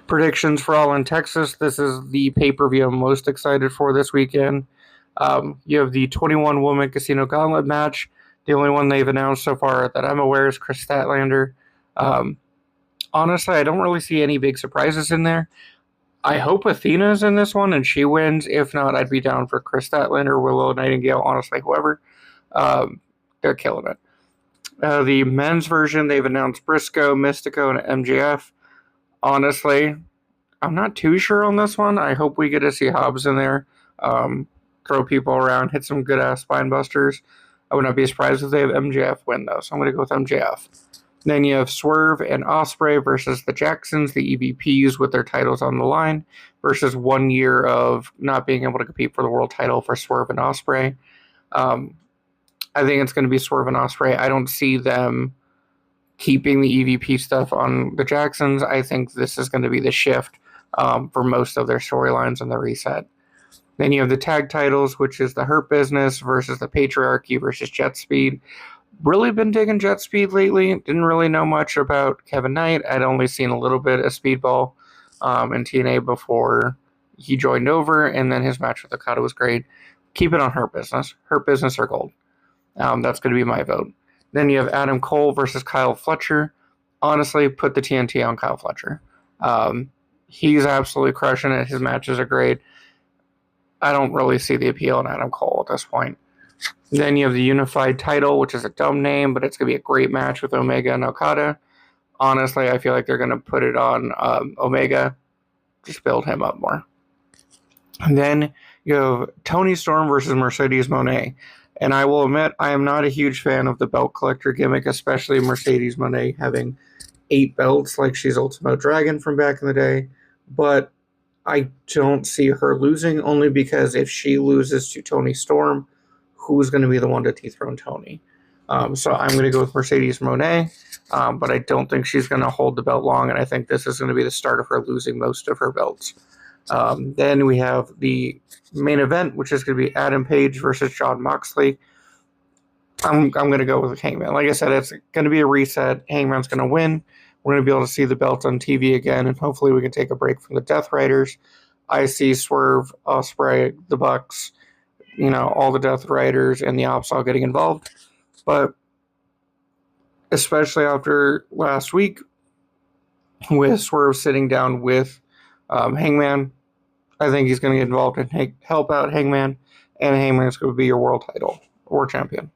Predictions for All in Texas. This is the pay-per-view I'm most excited for this weekend. You have the 21 woman casino gauntlet match. The only one they've announced so far that I'm aware is Chris Statlander. Um, Honestly, I don't really see any big surprises in there. I hope Athena's in this one and she wins. If not, I'd be down for Chris Statlander, Willow Nightingale, honestly, whoever. Um, they're killing it. The men's version, they've announced Briscoe, Mystico, and MJF. Honestly, I'm not too sure on this one. I hope we get to see Hobbs in there, throw people around, hit some good ass spine busters. I would not be surprised if they have MJF win though, so I'm going to go with MJF. Then you have Swerve and Ospreay versus the Jacksons, the EVPs, with their titles on the line, versus 1 year of not being able to compete for the world title for Swerve and Ospreay. I think it's going to be Swerve and Ospreay. I don't see them keeping the EVP stuff on the Jacksons. I think this is going to be the shift for most of their storylines and the reset. Then you have the tag titles, which is the Hurt Business versus the Patriarchy versus Jet Speed. Really been digging Jet Speed lately. Didn't really know much about Kevin Knight. I'd only seen a little bit of Speedball in TNA before he joined over, and then his match with Okada was great. Keep it on Hurt Business. Hurt Business or gold. That's going to be my vote. Then you have Adam Cole versus Kyle Fletcher. Honestly, put the TNT on Kyle Fletcher. He's absolutely crushing it. His matches are great. I don't really see the appeal in Adam Cole at this point. Then you have the Unified title, which is a dumb name, but it's going to be a great match with Omega and Okada. Honestly, I feel like they're going to put it on Omega. Just build him up more. And then you have Toni Storm versus Mercedes Moné. And I will admit, I am not a huge fan of the belt collector gimmick, especially Mercedes Moné having 8 belts like she's Ultimo Dragon from back in the day. But I don't see her losing, only because if she loses to Toni Storm, who's going to be the one to dethrone Toni? So I'm going to go with Mercedes Moné, but I don't think she's going to hold the belt long, and I think this is going to be the start of her losing most of her belts. Then we have the main event, which is going to be Adam Page versus Jon Moxley. I'm going to go with Hangman. Like I said, it's going to be a reset. Hangman's going to win. We're going to be able to see the belt on TV again, and hopefully we can take a break from the Death Riders. I see Swerve, Ospreay, the Bucks, all the Death Riders and the Ops all getting involved. But especially after last week with Swerve sitting down with Hangman, I think he's going to get involved and help out Hangman, and Hangman's going to be your world champion.